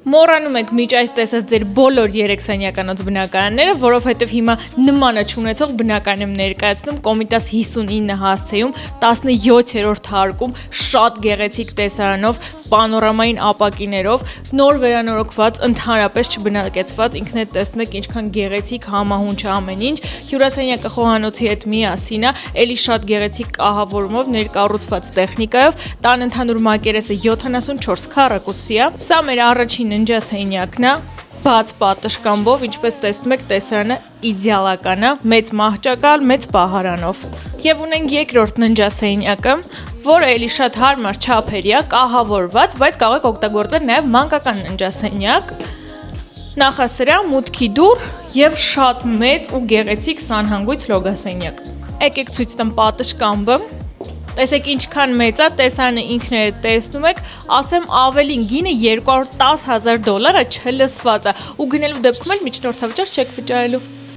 Մոռանում եք միջ այս տեսած ձեր բոլոր 3 սենյականոց բնակարանները, որովհետև հիմա նմանը չունեցող բնակարան եմ ներկայացնում Կոմիտաս 59 հասցեում 17-րդ հարկում շատ գեղեցիկ տեսարանով, պանորամային ապակիներով, նոր վերանորոգված, ընդհանրապես չբնակեցված, ինքներդ տեսնում եք ինչքան գեղեցիկ համահունչ ամեն ինչ, հյուրասենյակը խոհանոցի հետ միասին է, էլի շատ գեղեցիկ կահավորումով, ներկառուցված տեխնիկայով, տան ընդհանուր մակերեսը 74 քառակուսի է, սա մեր առաջին ննջասենյակն է, բաց պատշգամբով, ինչպես տեսնում եք, տեսարանը իդեալական է, մեծ մահճակալ, մեծ պահարանով։ Եվ ունենք երկրորդ ննջասենյակը, որը էլի շատ հարմար չափերի է, կահավորված, բայց կարող եք օգտագործել նաև մանկական ննջասենյակ, նախասրահ, մուտքի դուռ եւ շատ մեծ ու գեղեցիկ սանհանգույց լոգասենյակ։ Եկեք ցույց տամ պատշգամբը։ Տեսեք ինչքան մեծ է, տեսարանը ինքներդ տեսնում եք, ասեմ ավելին գինը $210,000 չլսված է ու գնելու դեպքում էլ միջնորդավճար չեք վճարելու։